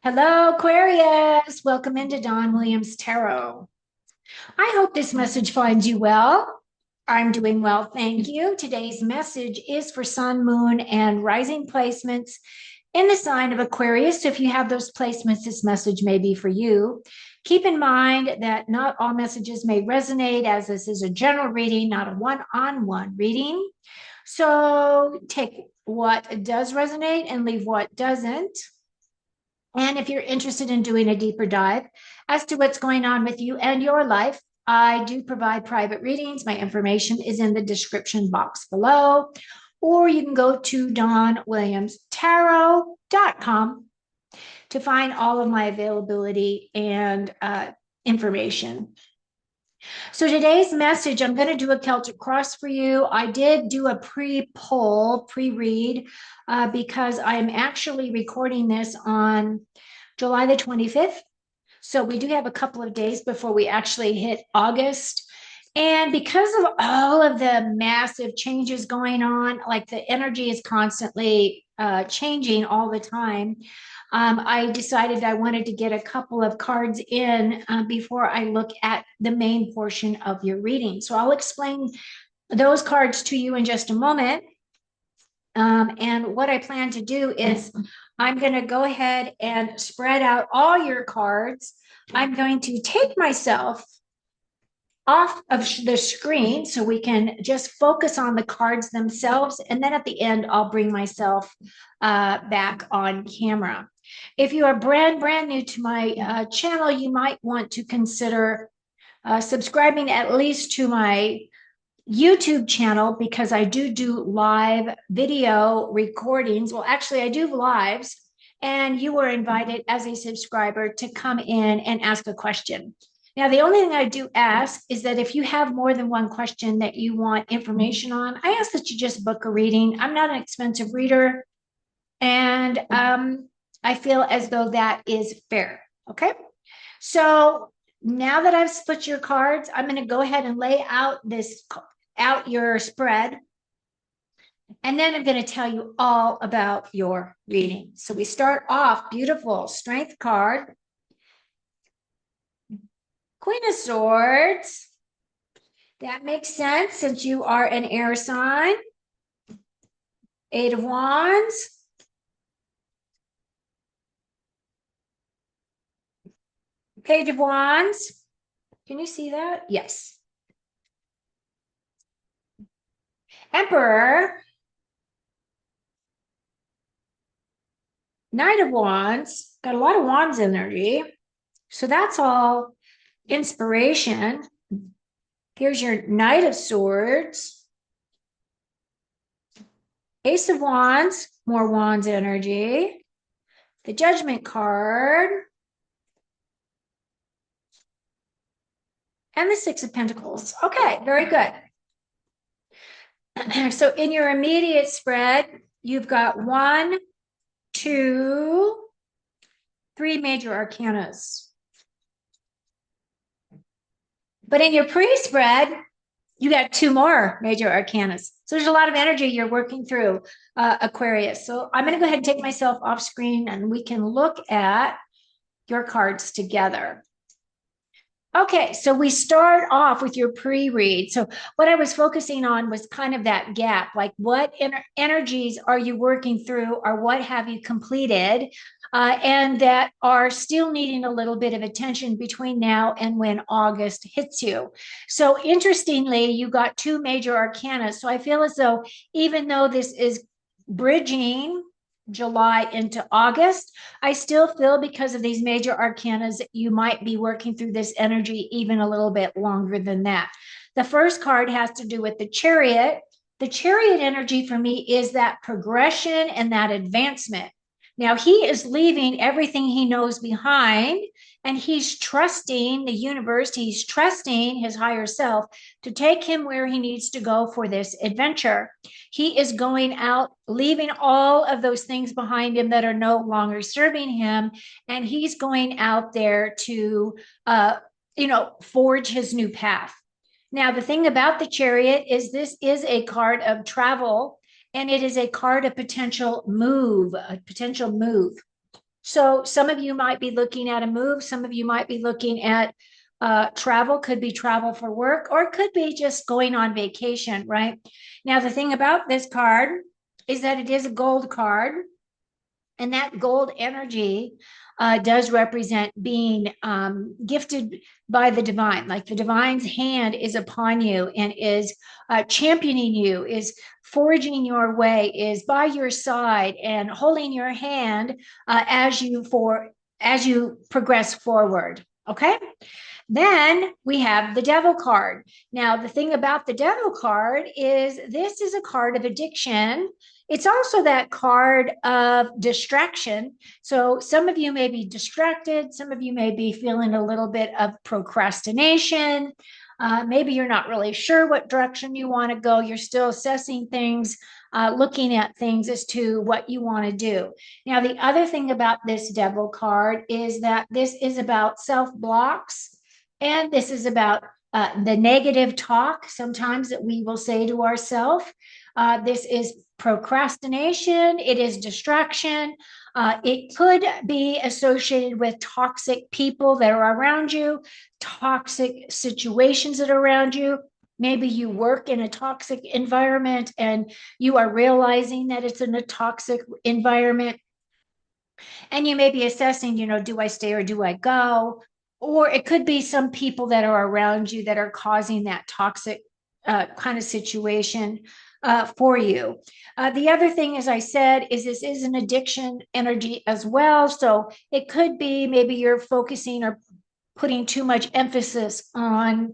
Hello, Aquarius. Welcome into Don Williams Tarot. I hope this message finds you well. I'm doing well, thank you. Today's message is for Sun, Moon, and Rising placements in the sign of Aquarius. So if you have those placements, this message may be for you. Keep in mind that not all messages may resonate, as this is a general reading, not a one-on-one reading. So take what does resonate and leave what doesn't. And if you're interested in doing a deeper dive as to what's going on with you and your life, I do provide private readings. My information is in the description box below, or you can go to donwilliamstarot.com to find all of my availability and information. So today's message, I'm going to do a Celtic cross for you. I did do a pre-poll, pre-read, because I am actually recording this on July the 25th. So we do have a couple of days before we actually hit August. And because of all of the massive changes going on, like the energy is constantly changing all the time, I decided I wanted to get a couple of cards in before I look at the main portion of your reading. So I'll explain those cards to you in just a moment. And what I plan to do is I'm going to go ahead and spread out all your cards. I'm going to take myself off of the screen so we can just focus on the cards themselves. And then at the end, I'll bring myself back on camera. If you are brand new to my channel, you might want to consider subscribing at least to my YouTube channel, because I do live video recordings. Well, actually, I do lives, and you were invited as a subscriber to come in and ask a question. Now, the only thing I do ask is that if you have more than one question that you want information on, I ask that you just book a reading. I'm not an expensive reader, and I feel as though that is fair. Okay. So now that I've split your cards, I'm going to go ahead and lay out your spread. And then I'm going to tell you all about your reading. So we start off beautiful Strength card, Queen of Swords. That makes sense since you are an air sign. Eight of Wands. Page of Wands. Can you see that? Yes. Emperor. Knight of Wands. Got a lot of Wands energy. So that's all inspiration. Here's your Knight of Swords. Ace of Wands, more Wands energy. The Judgment card. And the Six of Pentacles. Okay, very good. So in your immediate spread, you've got 1, 2, 3 major arcanas. But in your pre-spread, you got 2 more major arcanas. So there's a lot of energy you're working through, Aquarius. So I'm going to go ahead and take myself off screen and we can look at your cards together. Okay, so we start off with your pre-read. So what I was focusing on was kind of that gap, like what energies are you working through, or what have you completed, and that are still needing a little bit of attention between now and when August hits you. So interestingly, you got 2 major arcana. So I feel as though even though this is bridging July into August, I still feel because of these major arcanas, you might be working through this energy even a little bit longer than that. The first card has to do with the Chariot. The Chariot energy for me is that progression and that advancement. Now, he is leaving everything he knows behind, and he's trusting the universe. He's trusting his higher self to take him where he needs to go for this adventure. He is going out, leaving all of those things behind him that are no longer serving him, and he's going out there to, forge his new path. Now, the thing about the Chariot is this is a card of travel, and it is a card of potential move, a potential move. So some of you might be looking at a move. Some of you might be looking at travel, could be travel for work, or it could be just going on vacation, right? Now, the thing about this card is that it is a gold card. And that gold energy does represent being gifted by the divine, like the divine's hand is upon you and is championing you, is forging your way, is by your side and holding your hand as you progress forward. Okay. Then we have the devil card. Now, the thing about the devil card is this is a card of addiction. It's also that card of distraction. So some of you may be distracted. Some of you may be feeling a little bit of procrastination. Maybe you're not really sure what direction you want to go. You're still assessing things, looking at things as to what you want to do. Now, the other thing about this devil card is that this is about self blocks. And this is about the negative talk sometimes that we will say to ourselves. This is procrastination, it is distraction. It could be associated with toxic people that are around you, toxic situations that are around you. Maybe you work in a toxic environment and you are realizing that it's in a toxic environment. And you may be assessing, do I stay or do I go? Or it could be some people that are around you that are causing that toxic kind of situation for you. The other thing, as I said, is this is an addiction energy as well. So it could be maybe you're focusing or putting too much emphasis on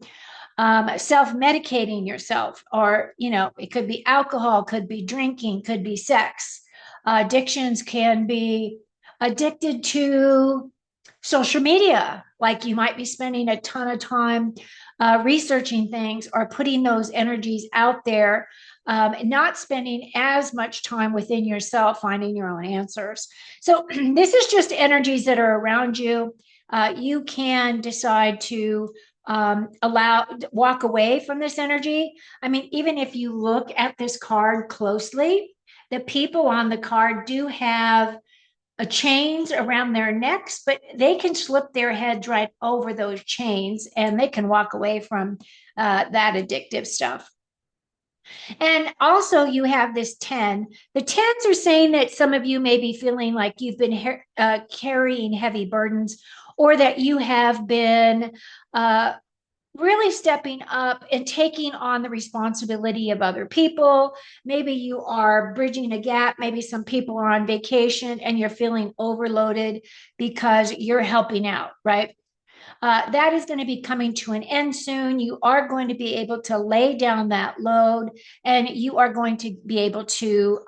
self-medicating yourself, or it could be alcohol, could be drinking, could be sex. Addictions can be addicted to social media, like you might be spending a ton of time researching things or putting those energies out there, not spending as much time within yourself finding your own answers. So this is just energies that are around you. You can decide to walk away from this energy. I mean, even if you look at this card closely, the people on the card do have a chains around their necks, but they can slip their heads right over those chains and they can walk away from that addictive stuff. And also, you have this 10. The 10s are saying that some of you may be feeling like you've been carrying heavy burdens, or that you have been really stepping up and taking on the responsibility of other people. Maybe you are bridging a gap. Maybe some people are on vacation and you're feeling overloaded because you're helping out, right? That is going to be coming to an end soon. You are going to be able to lay down that load, and you are going to be able to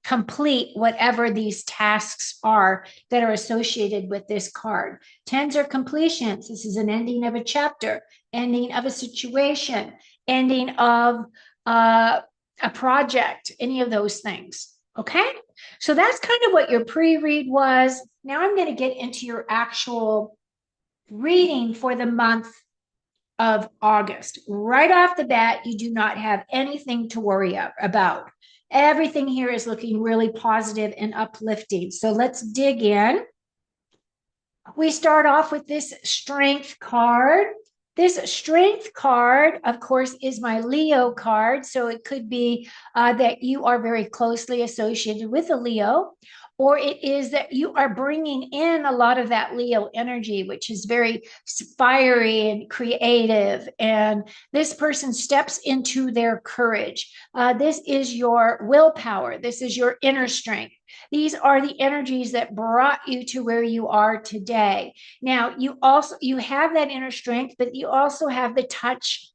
complete whatever these tasks are that are associated with this card. Tens are completions. This is an ending of a chapter, ending of a situation, ending of a project, any of those things. Okay, so that's kind of what your pre-read was. Now I'm going to get into your actual reading for the month of August. Right off the bat, you do not have anything to worry about. Everything here is looking really positive and uplifting. So let's dig in. We start off with this strength card. This strength card, of course, is my Leo card. So it could be that you are very closely associated with a Leo, or it is that you are bringing in a lot of that Leo energy, which is very fiery and creative. And this person steps into their courage. This is your willpower. This is your inner strength. These are the energies that brought you to where you are today. Now, you have that inner strength, but you also have the touch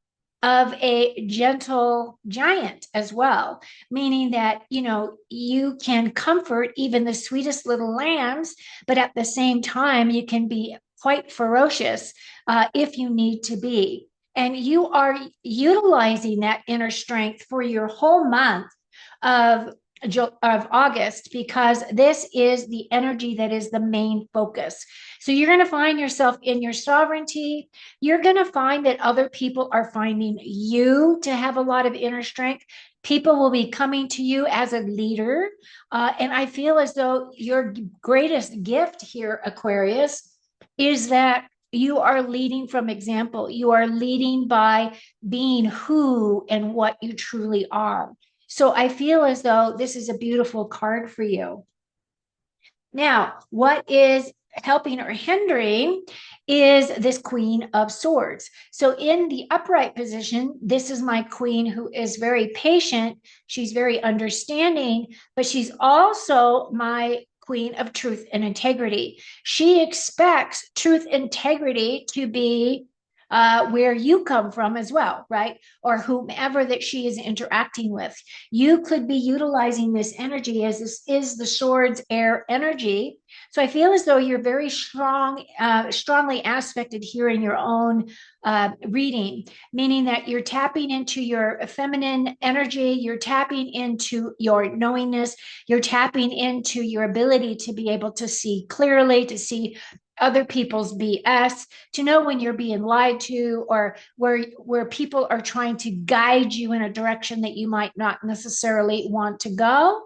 of a gentle giant as well, meaning that you can comfort even the sweetest little lambs, but at the same time you can be quite ferocious if you need to be. And you are utilizing that inner strength for your whole month of August, because this is the energy that is the main focus. So you're going to find yourself in your sovereignty. You're going to find that other people are finding you to have a lot of inner strength. People will be coming to you as a leader. And I feel as though your greatest gift here, Aquarius, is that you are leading from example. You are leading by being who and what you truly are. So I feel as though this is a beautiful card for you. Now, what is helping or hindering is this Queen of Swords. So in the upright position, this is my queen who is very patient. She's very understanding, but she's also my queen of truth and integrity. She expects truth, integrity to be where you come from as well, right? Or whomever that she is interacting with. You could be utilizing this energy as this is the swords air energy. So I feel as though you're very strongly aspected here in your own reading, meaning that you're tapping into your feminine energy, you're tapping into your knowingness, you're tapping into your ability to be able to see clearly, to see other people's BS, to know when you're being lied to, or where people are trying to guide you in a direction that you might not necessarily want to go.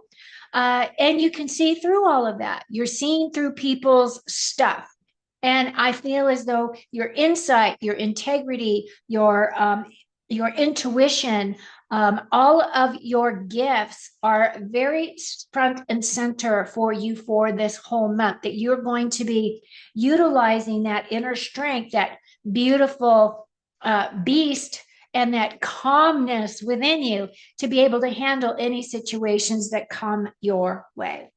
And you can see through all of that. You're seeing through people's stuff. And I feel as though your insight, your integrity, your intuition, all of your gifts are very front and center for you for this whole month, that you're going to be utilizing that inner strength, that beautiful beast, and that calmness within you to be able to handle any situations that come your way.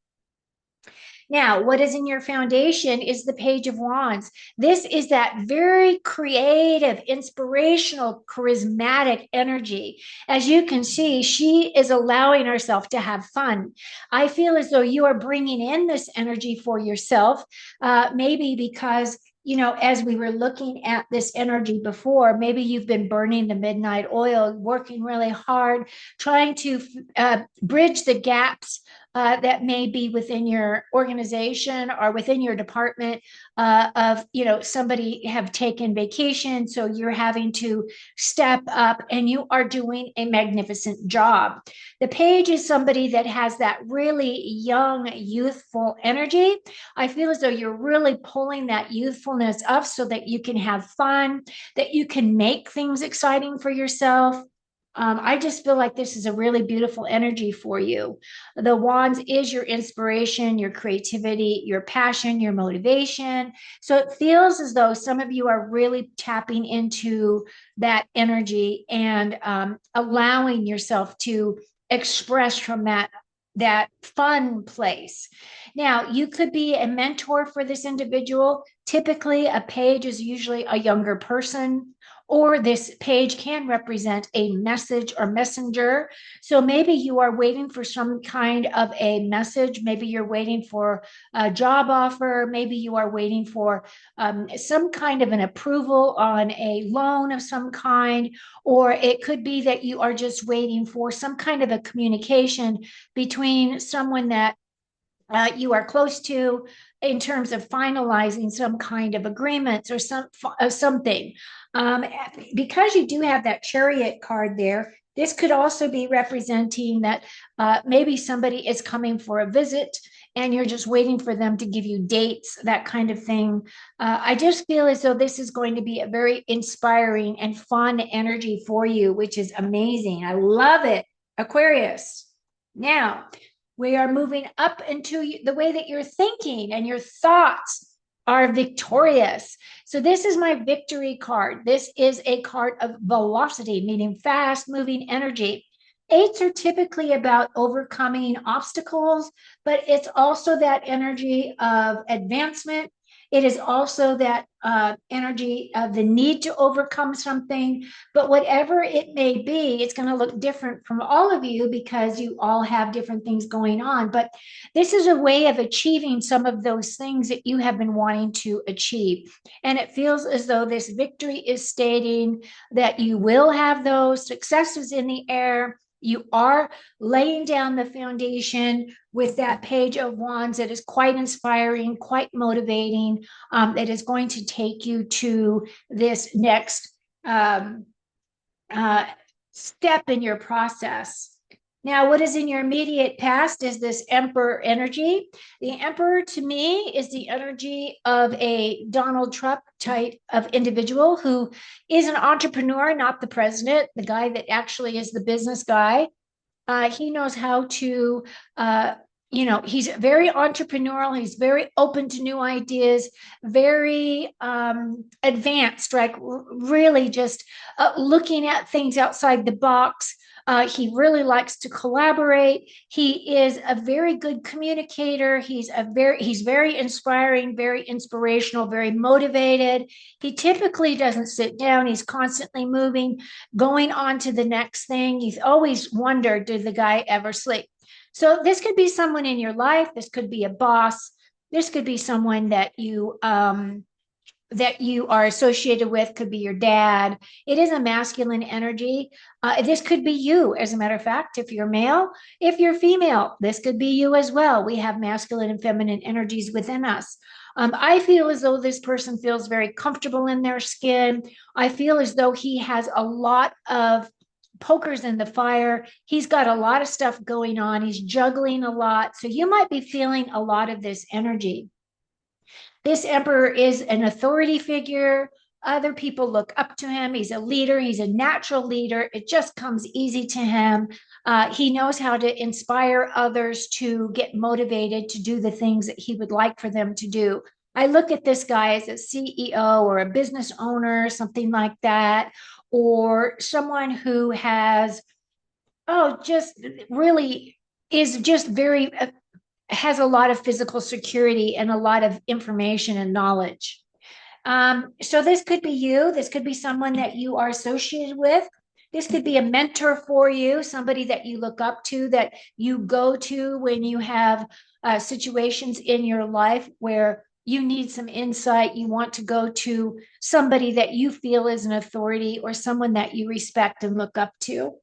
Now, what is in your foundation is the Page of Wands. This is that very creative, inspirational, charismatic energy. As you can see, she is allowing herself to have fun. I feel as though you are bringing in this energy for yourself, maybe because as we were looking at this energy before, maybe you've been burning the midnight oil, working really hard, trying to bridge the gaps that may be within your organization or within your department, of somebody have taken vacation, so you're having to step up and you are doing a magnificent job. The page is somebody that has that really young, youthful energy. I feel as though you're really pulling that youthfulness up so that you can have fun, that you can make things exciting for yourself. I just feel like this is a really beautiful energy for you. The wands is your inspiration, your creativity, your passion, your motivation. So it feels as though some of you are really tapping into that energy and allowing yourself to express from that fun place. Now, you could be a mentor for this individual. Typically, a page is usually a younger person, or this page can represent a message or messenger. So maybe you are waiting for some kind of a message. Maybe you're waiting for a job offer. Maybe you are waiting for some kind of an approval on a loan of some kind. Or it could be that you are just waiting for some kind of a communication between someone that you are close to, in terms of finalizing some kind of agreements or something. Um, because you do have that Chariot card there, this could also be representing that maybe somebody is coming for a visit and you're just waiting for them to give you dates, that kind of thing. I just feel as though this is going to be a very inspiring and fun energy for you, which is amazing. I love it, Aquarius. Now, we are moving up into the way that you're thinking, and your thoughts are victorious. So this is my victory card. This is a card of velocity, meaning fast moving energy. Eights are typically about overcoming obstacles, but it's also that energy of advancement. It is also that energy of the need to overcome something. But whatever it may be, it's going to look different from all of you because you all have different things going on. But this is a way of achieving some of those things that you have been wanting to achieve. And it feels as though this victory is stating that you will have those successes in the air. You are laying down the foundation with that Page of Wands that is quite inspiring, quite motivating, that is going to take you to this next step in your process. Now, what is in your immediate past is this Emperor energy. The Emperor to me is the energy of a Donald Trump type of individual who is an entrepreneur, not the president, the guy that actually is the business guy. He knows how to, uh, he's very entrepreneurial. He's very open to new ideas, very advanced, like really just looking at things outside the box. He really likes to collaborate. He is a very good communicator. He's very inspiring, very inspirational, very motivated. He typically doesn't sit down. He's constantly moving, going on to the next thing. You've always wondered, did the guy ever sleep? So this could be someone in your life. This could be a boss. This could be someone that you are associated with, could be your dad. It is a masculine energy. This could be you, as a matter of fact, if you're male. If you're female, this could be you as well. We have masculine and feminine energies within us. I feel as though this person feels very comfortable in their skin. I feel as though he has a lot of pokers in the fire. He's got a lot of stuff going on. He's juggling a lot. So you might be feeling a lot of this energy. This emperor is an authority figure. Other people look up to him. He's a leader. He's a natural leader. It just comes easy to him. He knows how to inspire others to get motivated to do the things that he would like for them to do. I look at this guy as a CEO or a business owner, something like that, or someone who has, just really is just very has a lot of physical security and a lot of information and knowledge. So this could be you. This could be someone that you are associated with. This could be a mentor for you, somebody that you look up to, that you go to when you have situations in your life where you need some insight. You want to go to somebody that you feel is an authority or someone that you respect and look up to.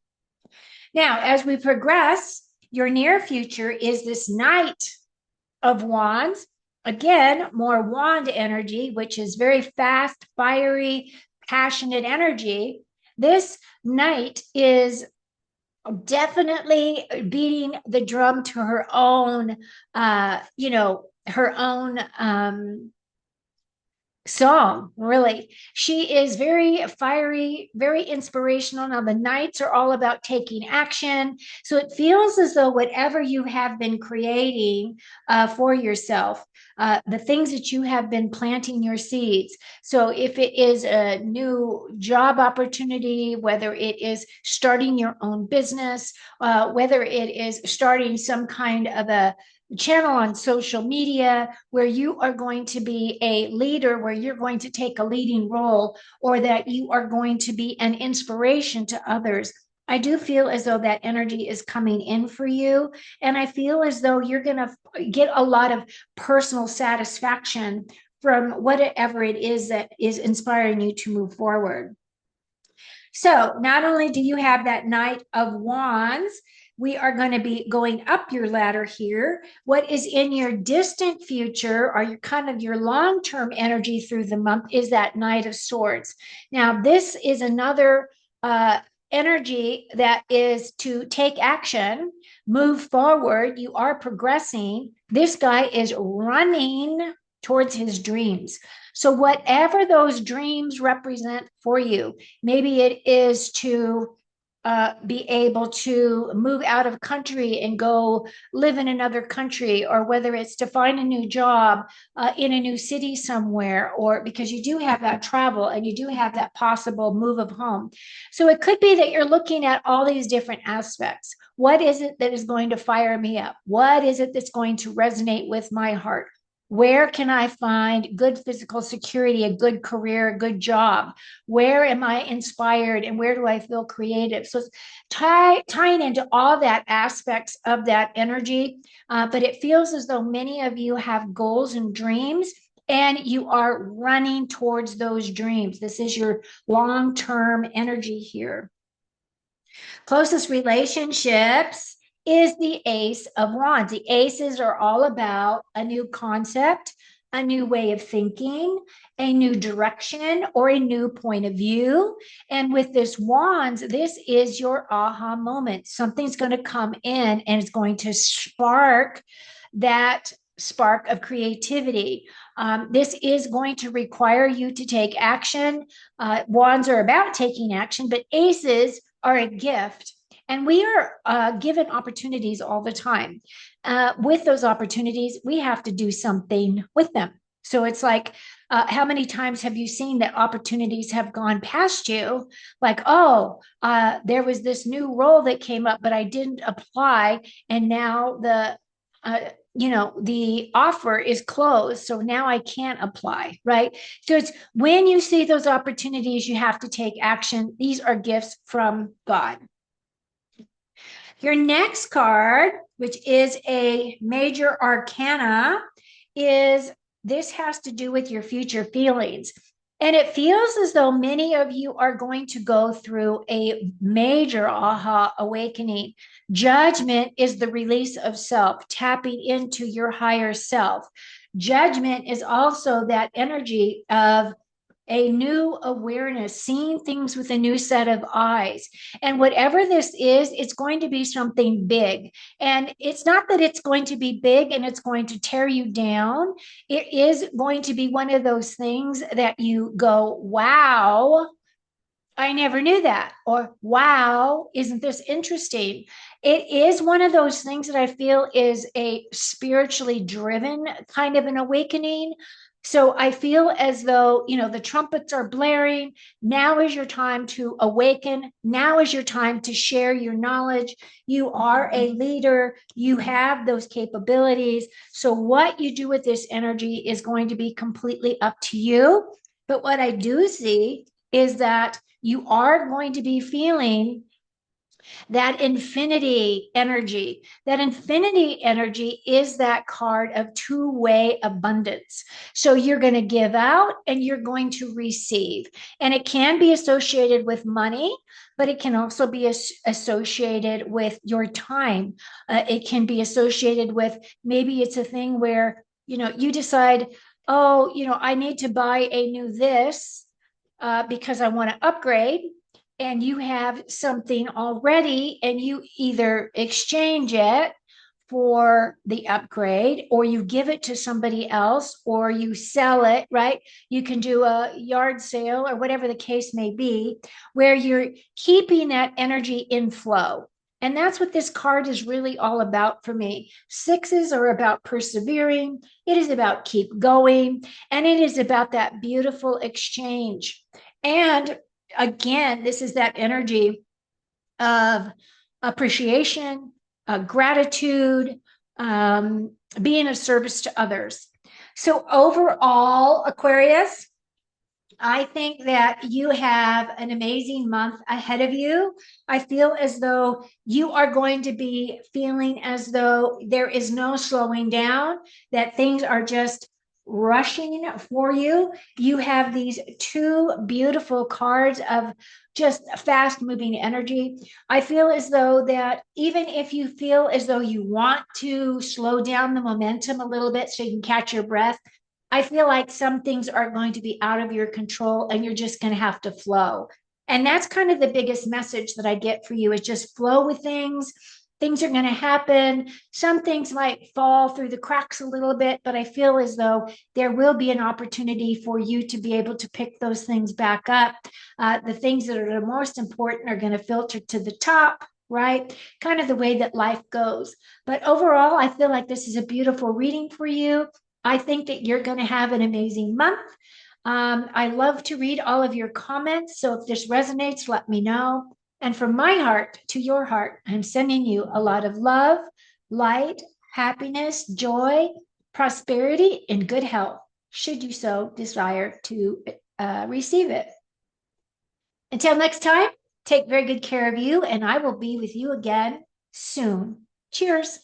Now, as we progress, your near future is this Knight of Wands. Again, more wand energy, which is very fast, fiery, passionate energy. This Knight is definitely beating the drum to her own, her own song, really. She is very fiery, very inspirational. Now, the Knights are all about taking action. So it feels as though whatever you have been creating for yourself, the things that you have been planting your seeds. So if it is a new job opportunity, whether it is starting your own business, whether it is starting some kind of a channel on social media where you are going to be a leader, where you're going to take a leading role, or that you are going to be an inspiration to others. I do feel as though that energy is coming in for you. And I feel as though you're going to get a lot of personal satisfaction from whatever it is that is inspiring you to move forward. So not only do you have that Knight of Wands, we are going to be going up your ladder here. What is in your distant future, or your kind of your long-term energy through the month, is that Knight of Swords. Now, this is another energy that is to take action, move forward. You are progressing. This guy is running towards his dreams. So, whatever those dreams represent for you, maybe it is to be able to move out of country and go live in another country, or whether it's to find a new job in a new city somewhere, or because you do have that travel and you do have that possible move of home. So it could be that you're looking at all these different aspects. What is it that is going to fire me up? What is it that's going to resonate with my heart? Where can I find good physical security, a good career, a good job? Where am I inspired and where do I feel creative? So it's tying into all that aspects of that energy. But it feels as though many of you have goals and dreams, and you are running towards those dreams. This is your long-term energy here. Closest relationships is the Ace of Wands. The aces are all about a new concept, a new way of thinking, a new direction, or a new point of view. And with this wands, this is your aha moment. Something's going to come in and it's going to spark that spark of creativity. This is going to require you to take action. Wands are about taking action, but aces are a gift. And we are given opportunities all the time. With those opportunities, we have to do something with them. So it's like, how many times have you seen that opportunities have gone past you? Like, oh, there was this new role that came up, but I didn't apply. And now the offer is closed. So now I can't apply, right? So it's when you see those opportunities, you have to take action. These are gifts from God. Your next card, which is a major arcana, is this has to do with your future feelings. And it feels as though many of you are going to go through a major aha awakening. Judgment is the release of self, tapping into your higher self. Judgment is also that energy of a new awareness, seeing things with a new set of eyes. And whatever this is, it's going to be something big. And it's not that it's going to be big and it's going to tear you down. It is going to be one of those things that you go, wow, I never knew that. Or, wow, isn't this interesting? It is one of those things that I feel is a spiritually driven kind of an awakening. So I feel as though, the trumpets are blaring. Now is your time to awaken. Now is your time to share your knowledge. You are a leader. You have those capabilities. So what you do with this energy is going to be completely up to you. But what I do see is that you are going to be feeling that infinity energy. That infinity energy is that card of two-way abundance. So you're going to give out and you're going to receive. And it can be associated with money, but it can also be associated with your time. It can be associated with, maybe it's a thing where, you decide, oh, I need to buy a new this because I want to upgrade, and you have something already and you either exchange it for the upgrade or you give it to somebody else or you sell it, right? You can do a yard sale or whatever the case may be, where you're keeping that energy in flow. And that's what this card is really all about for me. Sixes are about persevering. It is about keep going. And it is about that beautiful exchange. And again, this is that energy of appreciation, gratitude, being of service to others. So overall, Aquarius, I think that you have an amazing month ahead of you. I feel as though you are going to be feeling as though there is no slowing down, that things are just rushing for you. You have these two beautiful cards of just fast moving energy. I feel as though that even if you feel as though you want to slow down the momentum a little bit so you can catch your breath, I feel like some things are going to be out of your control and you're just going to have to flow. And that's kind of the biggest message that I get for you is just flow with things. Things are going to happen. Some things might fall through the cracks a little bit, but I feel as though there will be an opportunity for you to be able to pick those things back up. The things that are the most important are going to filter to the top, right? Kind of the way that life goes. But overall, I feel like this is a beautiful reading for you. I think that you're going to have an amazing month. I love to read all of your comments. So if this resonates, let me know. And from my heart to your heart, I'm sending you a lot of love, light, happiness, joy, prosperity, and good health, should you so desire to receive it. Until next time, take very good care of you, and I will be with you again soon. Cheers.